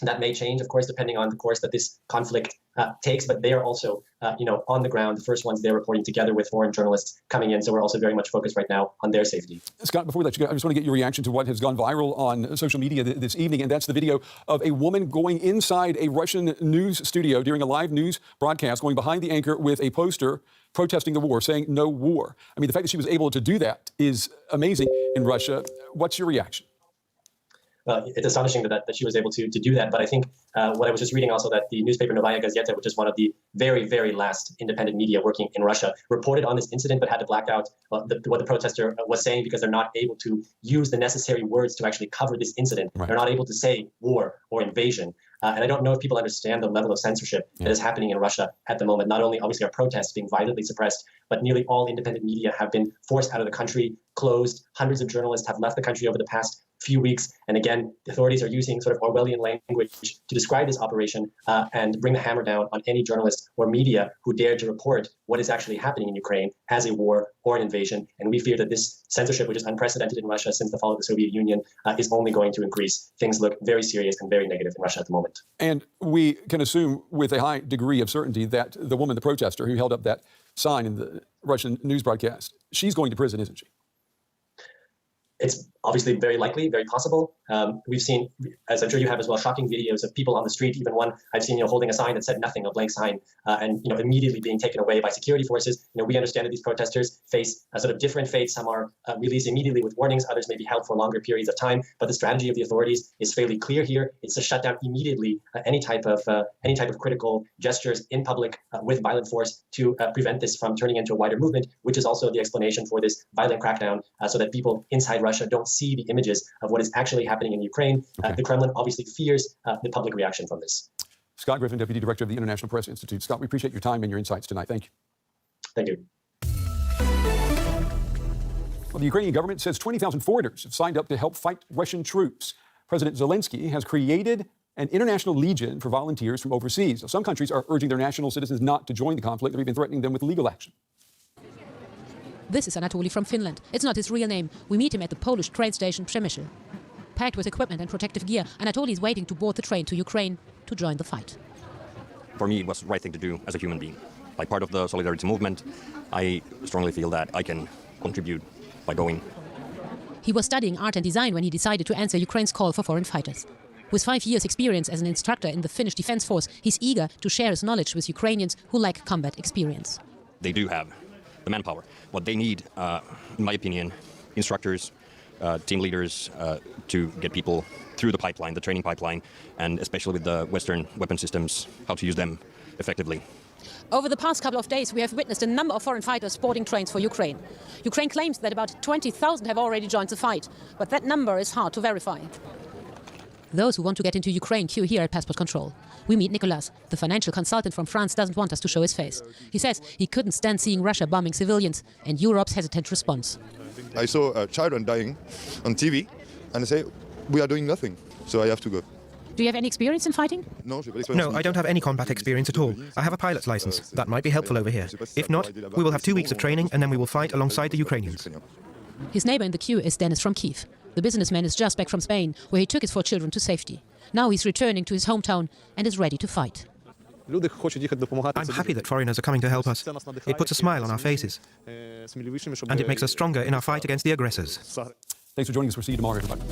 That may change, of course, depending on the course that this conflict takes, but they are also, on the ground, the first ones they're reporting together with foreign journalists coming in. So we're also very much focused right now on their safety. Scott, before we let you go, I just want to get your reaction to what has gone viral on social media this evening, and that's the video of a woman going inside a Russian news studio during a live news broadcast, going behind the anchor with a poster protesting the war, saying no war. I mean, the fact that she was able to do that is amazing in Russia. What's your reaction? It's astonishing that she was able to do that. But I think what I was just reading also, that the newspaper Novaya Gazeta, which is one of the very, very last independent media working in Russia, reported on this incident but had to black out what the protester was saying, because they're not able to use the necessary words to actually cover this incident. Right. They're not able to say war or invasion. And I don't know if people understand the level of censorship that is happening in Russia at the moment. Not only, obviously, are protests being violently suppressed, but nearly all independent media have been forced out of the country, closed. Hundreds of journalists have left the country over the past few weeks. And again, the authorities are using sort of Orwellian language to describe this operation and bring the hammer down on any journalist or media who dare to report what is actually happening in Ukraine as a war or an invasion. And we fear that this censorship, which is unprecedented in Russia since the fall of the Soviet Union, is only going to increase. Things look very serious and very negative in Russia at the moment. And we can assume with a high degree of certainty that the woman, the protester who held up that sign in the Russian news broadcast, she's going to prison, isn't she? It's obviously very likely, very possible. We've seen, as I'm sure you have as well, shocking videos of people on the street, even one I've seen, holding a sign that said nothing, a blank sign, and, immediately being taken away by security forces. We understand that these protesters face a sort of different fates. Some are released immediately with warnings. Others may be held for longer periods of time. But the strategy of the authorities is fairly clear here. It's to shut down immediately any type of critical gestures in public with violent force to prevent this from turning into a wider movement, which is also the explanation for this violent crackdown, so that people inside Russia don't see the images of what is actually happening in Ukraine. Okay. The Kremlin obviously fears the public reaction from this. Scott Griffin, Deputy Director of the International Press Institute. Scott, we appreciate your time and your insights tonight. Thank you. Thank you. Well, the Ukrainian government says 20,000 foreigners have signed up to help fight Russian troops. President Zelensky has created an international legion for volunteers from overseas. Now, some countries are urging their national citizens not to join the conflict or even threatening them with legal action. This is Anatoly from Finland. It's not his real name. We meet him at the Polish train station Przemysl. Packed with equipment and protective gear, Anatoly is waiting to board the train to Ukraine to join the fight. For me, it was the right thing to do as a human being. Like part of the solidarity movement, I strongly feel that I can contribute by going. He was studying art and design when he decided to answer Ukraine's call for foreign fighters. With 5 years' experience as an instructor in the Finnish Defense Force, he's eager to share his knowledge with Ukrainians who lack combat experience. They do have the manpower. What they need, in my opinion, instructors, team leaders, to get people through the pipeline, the training pipeline, and especially with the Western weapon systems, how to use them effectively. Over the past couple of days, we have witnessed a number of foreign fighters boarding trains for Ukraine. Ukraine claims that about 20,000 have already joined the fight, but that number is hard to verify. Those who want to get into Ukraine queue here at passport control. We meet Nicolas. The financial consultant from France doesn't want us to show his face. He says he couldn't stand seeing Russia bombing civilians and Europe's hesitant response. I saw children dying on TV and I say, we are doing nothing, so I have to go. Do you have any experience in fighting? No, I don't have any combat experience at all. I have a pilot's license. That might be helpful over here. If not, we will have 2 weeks of training and then we will fight alongside the Ukrainians. His neighbor in the queue is Dennis from Kiev. The businessman is just back from Spain, where he took his 4 children to safety. Now he's returning to his hometown and is ready to fight. I'm happy that foreigners are coming to help us. It puts a smile on our faces. And it makes us stronger in our fight against the aggressors. Thanks for joining us. We'll see you tomorrow, everybody.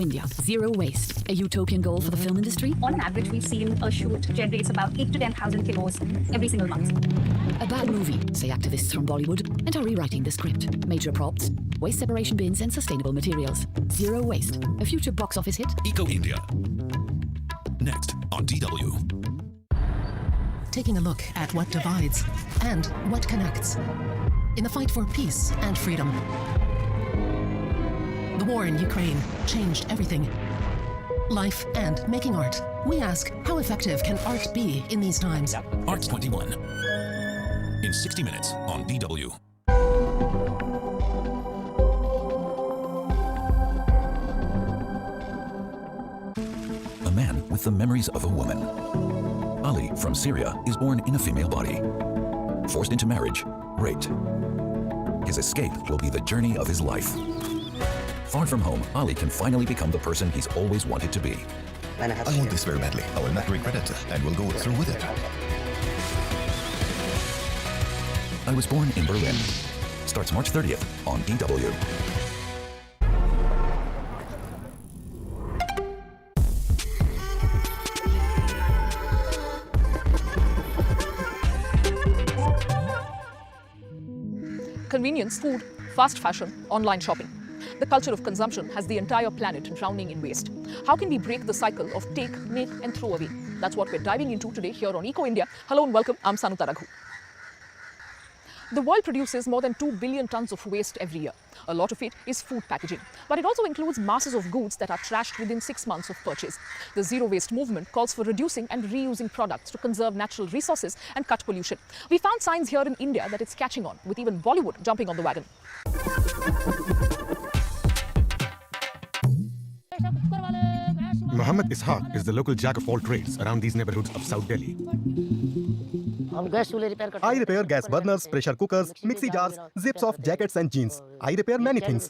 India, zero waste, a utopian goal for the film industry? On average, we've seen a shoot generates about 8 to 10,000 kilos every single month. A bad movie, say activists from Bollywood, and are rewriting the script. Major props, waste separation bins and sustainable materials. Zero waste, a future box office hit? Eco India. Next on DW. taking a look at what divides and what connects in the fight for peace and freedom. The war in Ukraine changed everything. Life and making art. We ask, how effective can art be in these times? Arts 21 in 60 minutes on DW. A man with the memories of a woman. Ali from Syria is born in a female body. Forced into marriage, raped. His escape will be the journey of his life. Far from home, Ali can finally become the person he's always wanted to be. I want this very badly. I will not regret it and will go through with it. I Was Born in Berlin. Starts March 30th on DW. Convenience, food, fast fashion, online shopping. The culture of consumption has the entire planet drowning in waste. How can we break the cycle of take, make and throw away? That's what we're diving into today here on Eco India. Hello and welcome, I'm Sanuta Raghu. The world produces more than 2 billion tons of waste every year. A lot of it is food packaging, but it also includes masses of goods that are trashed within 6 months of purchase. The zero waste movement calls for reducing and reusing products to conserve natural resources and cut pollution. We found signs here in India that it's catching on, with even Bollywood jumping on the wagon. Muhammad Ishaq is the local jack of all trades around these neighborhoods of South Delhi. I repair gas burners, pressure cookers, mixie jars, zips of jackets and jeans. I repair many things.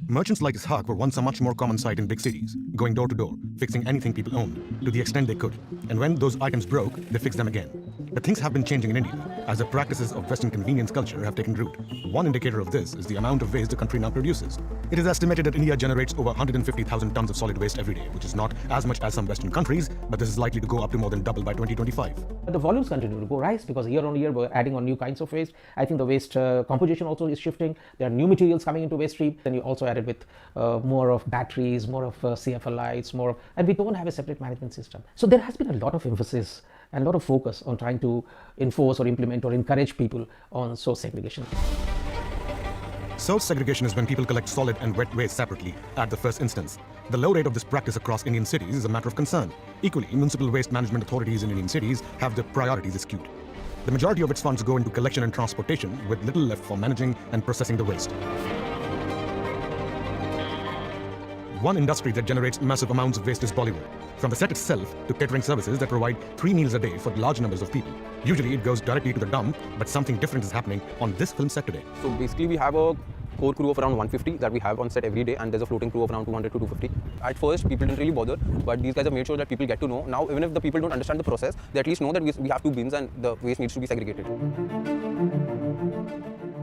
Merchants like Ishaq were once a much more common sight in big cities, going door to door, fixing anything people owned, to the extent they could. And when those items broke, they fixed them again. But things have been changing in India, as the practices of Western convenience culture have taken root. One indicator of this is the amount of waste the country now produces. It is estimated that India generates over 150,000 tons of solid waste every day, which is not as much as some Western countries, but this is likely to go up to more than double by 2025. The volumes continue to go rise because year on year we're adding on new kinds of waste. I think the waste composition also is shifting. There are new materials coming into waste stream. Then you also added with more of batteries, more of CFLites, and we don't have a separate management system. So there has been a lot of emphasis and a lot of focus on trying to enforce or implement or encourage people on source segregation. Source segregation is when people collect solid and wet waste separately at the first instance. The low rate of this practice across Indian cities is a matter of concern. Equally, municipal waste management authorities in Indian cities have their priorities skewed. The majority of its funds go into collection and transportation, with little left for managing and processing the waste. One industry that generates massive amounts of waste is Bollywood. From the set itself to catering services that provide 3 meals a day for large numbers of people. Usually it goes directly to the dump, but something different is happening on this film set today. So basically we have a core crew of around 150 that we have on set every day, and there's a floating crew of around 200 to 250. At first people didn't really bother, but these guys have made sure that people get to know. Now even if the people don't understand the process, they at least know that we have 2 bins and the waste needs to be segregated.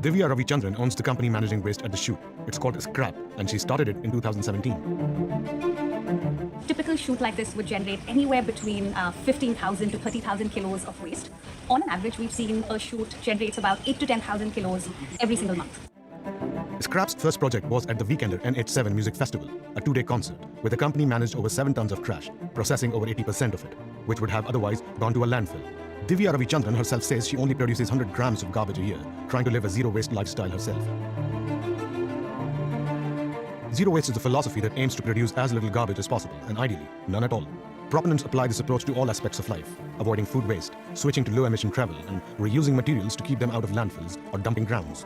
Divya Ravichandran owns the company managing waste at the shoot. It's called Scrap, and she started it in 2017. Typical shoot like this would generate anywhere between 15,000 to 30,000 kilos of waste. On an average, we've seen a shoot generates about 8 to 10,000 kilos every single month. Scrap's first project was at the Weekender NH7 Music Festival, a 2-day concert, where the company managed over 7 tons of trash, processing over 80% of it, which would have otherwise gone to a landfill. Divya Ravichandran herself says she only produces 100 grams of garbage a year, trying to live a zero-waste lifestyle herself. Zero waste is a philosophy that aims to produce as little garbage as possible, and ideally, none at all. Proponents apply this approach to all aspects of life, avoiding food waste, switching to low-emission travel, and reusing materials to keep them out of landfills or dumping grounds.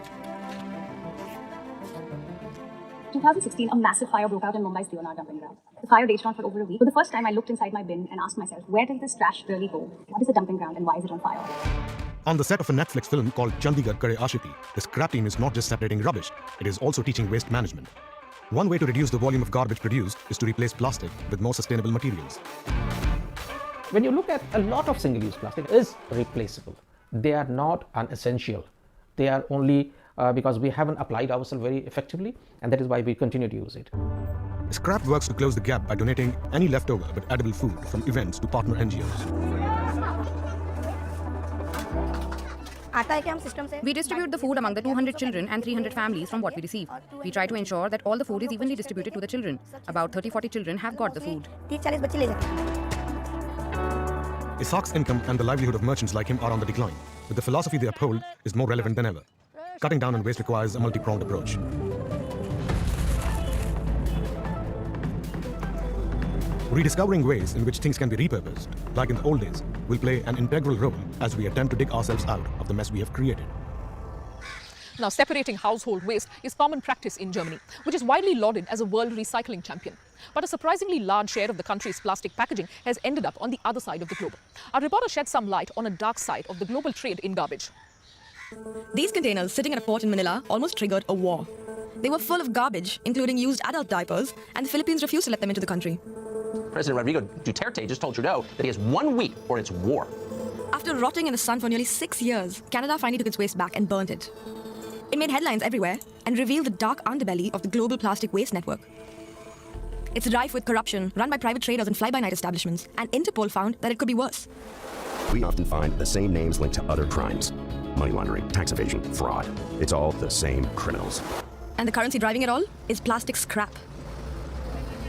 2016, a massive fire broke out in Mumbai's Deonar dumping ground. The fire raged on for over a week. For the first time, I looked inside my bin and asked myself, where does this trash really go? What is a dumping ground and why is it on fire? On the set of a Netflix film called Chandigarh Kare Ashiki, the scrap team is not just separating rubbish, it is also teaching waste management. One way to reduce the volume of garbage produced is to replace plastic with more sustainable materials. When you look at a lot of single-use plastic is replaceable. They are not unessential. They are only because we haven't applied ourselves very effectively, and that is why we continue to use it. Scrap works to close the gap by donating any leftover but edible food from events to partner NGOs. We distribute the food among the 200 children and 300 families from what we receive. We try to ensure that all the food is evenly distributed to the children. About 30-40 children have got the food. Isaac's income and the livelihood of merchants like him are on the decline, but the philosophy they uphold is more relevant than ever. Cutting down on waste requires a multi-pronged approach. Rediscovering ways in which things can be repurposed, like in the old days, will play an integral role as we attempt to dig ourselves out of the mess we have created. Now, separating household waste is common practice in Germany, which is widely lauded as a world recycling champion. But a surprisingly large share of the country's plastic packaging has ended up on the other side of the globe. Our reporter shed some light on a dark side of the global trade in garbage. These containers sitting at a port in Manila almost triggered a war. They were full of garbage, including used adult diapers, and the Philippines refused to let them into the country. President Rodrigo Duterte just told Trudeau that he has 1 week or it's war. After rotting in the sun for nearly 6 years, Canada finally took its waste back and burnt it. It made headlines everywhere and revealed the dark underbelly of the global plastic waste network. It's rife with corruption, run by private traders and fly-by-night establishments, and Interpol found that it could be worse. We often find the same names linked to other crimes. Money laundering, tax evasion, fraud. It's all the same criminals. And the currency driving it all is plastic scrap.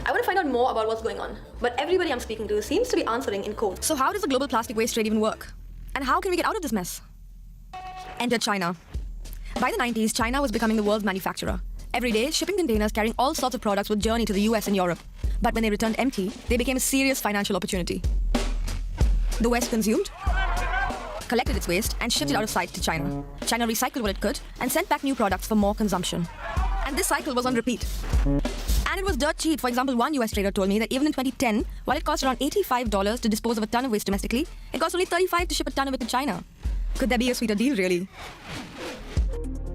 I want to find out more about what's going on, but everybody I'm speaking to seems to be answering in code. So how does the global plastic waste trade even work? And how can we get out of this mess? Enter China. By the 90s, China was becoming the world's manufacturer. Every day, shipping containers carrying all sorts of products would journey to the US and Europe. But when they returned empty, they became a serious financial opportunity. The West consumed, collected its waste, and shipped it out of sight to China. China recycled what it could and sent back new products for more consumption. And this cycle was on repeat. And it was dirt cheap. For example, one US trader told me that even in 2010, while it cost around $85 to dispose of a ton of waste domestically, it cost only $35 to ship a ton of it to China. Could there be a sweeter deal, really?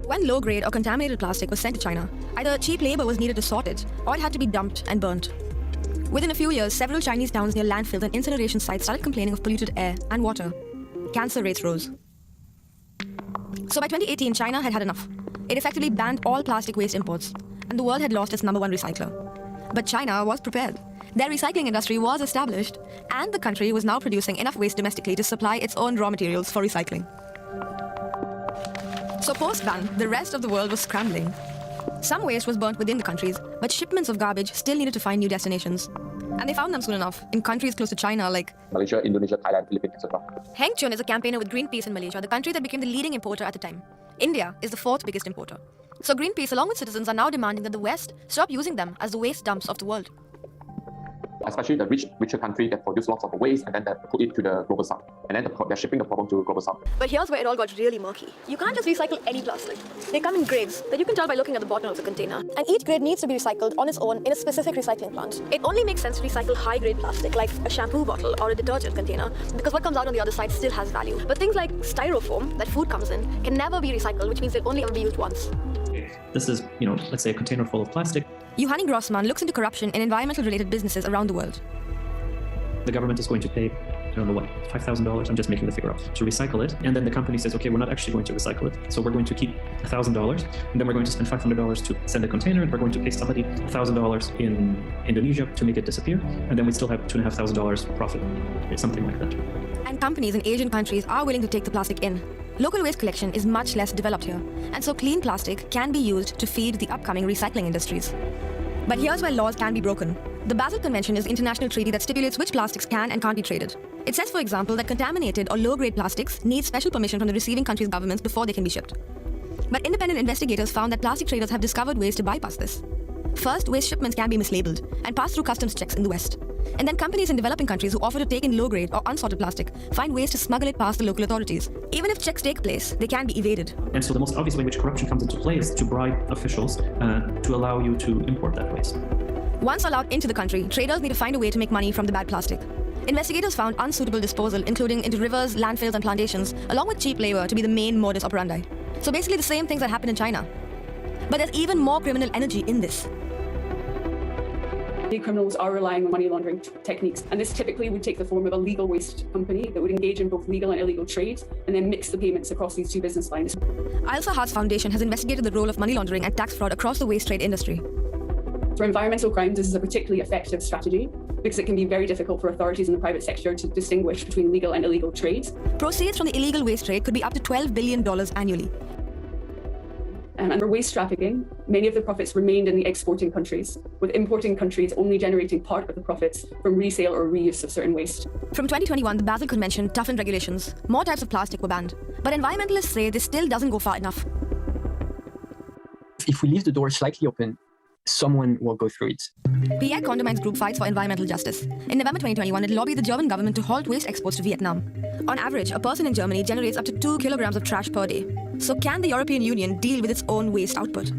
When low-grade or contaminated plastic was sent to China, either cheap labor was needed to sort it, or it had to be dumped and burnt. Within a few years, several Chinese towns near landfills and incineration sites started complaining of polluted air and water. Cancer rates rose. So by 2018, China had had enough. It effectively banned all plastic waste imports, and the world had lost its #1 recycler. But China was prepared. Their recycling industry was established, and the country was now producing enough waste domestically to supply its own raw materials for recycling. So post-ban, the rest of the world was scrambling. Some waste was burnt within the countries, but shipments of garbage still needed to find new destinations. And they found them soon enough, in countries close to China like Malaysia, Indonesia, Thailand, Philippines, etc. Heng Chun is a campaigner with Greenpeace in Malaysia, the country that became the leading importer at the time. India is the 4th biggest importer. So Greenpeace, along with citizens, are now demanding that the West stop using them as the waste dumps of the world. Especially the richer country that produce lots of waste and then they put it to the global south. And then they're shipping the problem to global south. But here's where it all got really murky. You can't just recycle any plastic. They come in grades that you can tell by looking at the bottom of the container. And each grade needs to be recycled on its own in a specific recycling plant. It only makes sense to recycle high-grade plastic like a shampoo bottle or a detergent container because what comes out on the other side still has value. But things like styrofoam that food comes in can never be recycled, which means they'll only ever be used once. This is, let's say a container full of plastic. Johanni Grossman looks into corruption in environmental-related businesses around the world. The government is going to pay, I don't know what, $5,000, I'm just making the figure up, to recycle it. And then the company says, okay, we're not actually going to recycle it. So we're going to keep $1,000, and then we're going to spend $500 to send a container, and we're going to pay somebody $1,000 in Indonesia to make it disappear. And then we still have $2,500 profit, something like that. And companies in Asian countries are willing to take the plastic in. Local waste collection is much less developed here, and so clean plastic can be used to feed the upcoming recycling industries. But here's where laws can be broken. The Basel Convention is an international treaty that stipulates which plastics can and can't be traded. It says, for example, that contaminated or low-grade plastics need special permission from the receiving country's governments before they can be shipped. But independent investigators found that plastic traders have discovered ways to bypass this. First, waste shipments can be mislabeled and pass through customs checks in the West. And then companies in developing countries who offer to take in low-grade or unsorted plastic find ways to smuggle it past the local authorities. Even if checks take place, they can be evaded. And so the most obvious way in which corruption comes into play is to bribe officials to allow you to import that waste. Once allowed into the country, traders need to find a way to make money from the bad plastic. Investigators found unsuitable disposal, including into rivers, landfills, and plantations, along with cheap labor, to be the main modus operandi. So basically the same things that happen in China. But there's even more criminal energy in this. Criminals are relying on money laundering techniques, and this typically would take the form of a legal waste company that would engage in both legal and illegal trades and then mix the payments across these two business lines. Ailsa Hart's foundation has investigated the role of money laundering and tax fraud across the waste trade industry. For environmental crimes, this is a particularly effective strategy because it can be very difficult for authorities in the private sector to distinguish between legal and illegal trades. Proceeds from the illegal waste trade could be up to $12 billion annually. And for waste trafficking, many of the profits remained in the exporting countries, with importing countries only generating part of the profits from resale or reuse of certain waste. From 2021, the Basel Convention toughened regulations. More types of plastic were banned. But environmentalists say this still doesn't go far enough. If we leave the door slightly open, someone will go through it. Pierre Condamines Group fights for environmental justice. In November 2021, it lobbied the German government to halt waste exports to Vietnam. On average, a person in Germany generates up to 2 kilograms of trash per day. So can the European Union deal with its own waste output?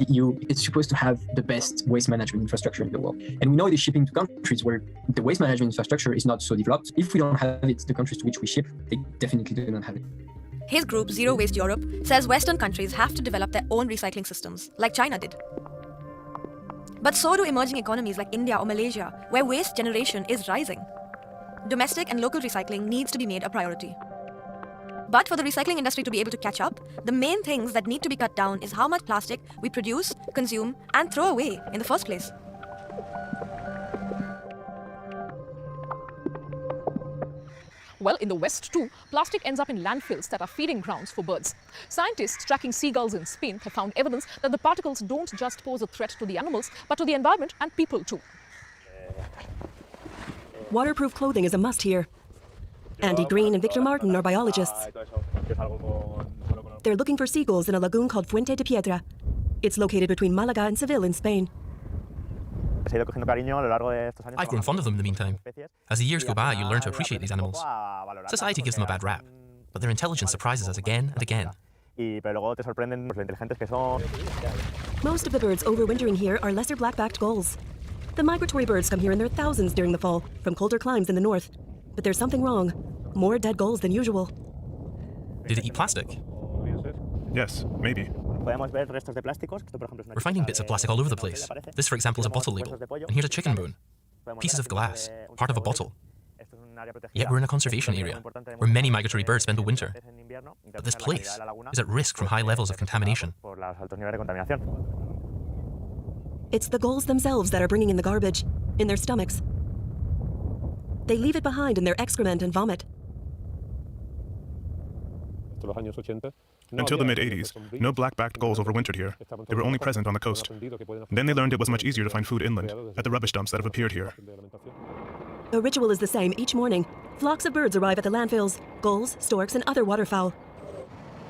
EU is supposed to have the best waste management infrastructure in the world. And we know it is shipping to countries where the waste management infrastructure is not so developed. If we don't have it, the countries to which we ship, they definitely do not have it. His group, Zero Waste Europe, says Western countries have to develop their own recycling systems, like China did. But so do emerging economies like India or Malaysia, where waste generation is rising. Domestic and local recycling needs to be made a priority. But for the recycling industry to be able to catch up, the main things that need to be cut down is how much plastic we produce, consume, and throw away in the first place. Well, in the West too, plastic ends up in landfills that are feeding grounds for birds. Scientists tracking seagulls in Spain have found evidence that the particles don't just pose a threat to the animals, but to the environment and people too. Waterproof clothing is a must here. Andy Green and Victor Martin are biologists. They're looking for seagulls in a lagoon called Fuente de Piedra. It's located between Malaga and Seville in Spain. I've grown fond of them in the meantime. As the years go by, you learn to appreciate these animals. Society gives them a bad rap, but their intelligence surprises us again and again. Most of the birds overwintering here are lesser black-backed gulls. The migratory birds come here in their thousands during the fall, from colder climes in the north. But there's something wrong. More dead gulls than usual. Did it eat plastic? Yes, maybe. We're finding bits of plastic all over the place. This, for example, is a bottle label. And here's a chicken bone. Pieces of glass, part of a bottle. Yet we're in a conservation area, where many migratory birds spend the winter. But this place is at risk from high levels of contamination. It's the gulls themselves that are bringing in the garbage, in their stomachs. They leave it behind in their excrement and vomit. Until the mid-80s, no black-backed gulls overwintered here. They were only present on the coast. Then they learned it was much easier to find food inland, at the rubbish dumps that have appeared here. The ritual is the same each morning. Flocks of birds arrive at the landfills, gulls, storks, and other waterfowl.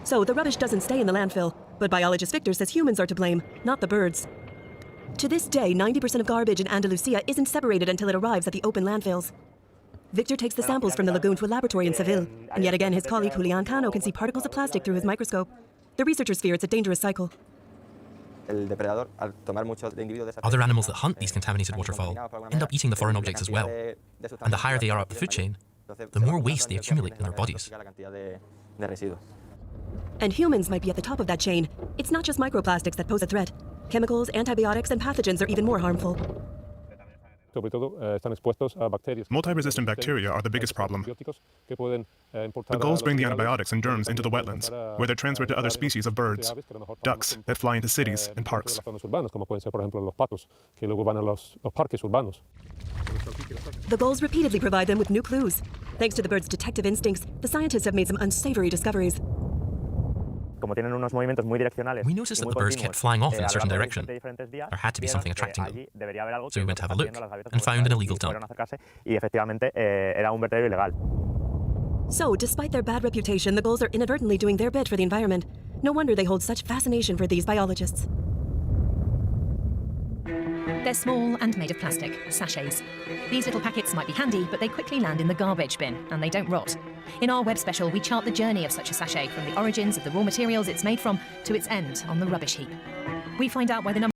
So the rubbish doesn't stay in the landfill, but biologist Victor says humans are to blame, not the birds. To this day, 90% of garbage in Andalusia isn't separated until it arrives at the open landfills. Victor takes the samples from the lagoon to a laboratory in Seville, and yet again his colleague Julian Cano can see particles of plastic through his microscope. The researchers fear it's a dangerous cycle. Other animals that hunt these contaminated waterfowl end up eating the foreign objects as well. And the higher they are up the food chain, the more waste they accumulate in their bodies. And humans might be at the top of that chain. It's not just microplastics that pose a threat. Chemicals, antibiotics, and pathogens are even more harmful. Multi-resistant bacteria are the biggest problem. The gulls bring the antibiotics and germs into the wetlands, where they're transferred to other species of birds, ducks that fly into cities and parks. The gulls repeatedly provide them with new clues. Thanks to the birds' detective instincts, the scientists have made some unsavory discoveries. We noticed that the birds kept flying off in a certain direction. There had to be something attracting them. So we went to have a look and found an illegal dump. So, despite their bad reputation, the gulls are inadvertently doing their bit for the environment. No wonder they hold such fascination for these biologists. They're small and made of plastic, sachets. These little packets might be handy, but they quickly land in the garbage bin, and they don't rot. In our web special, we chart the journey of such a sachet from the origins of the raw materials it's made from to its end on the rubbish heap. We find out why the number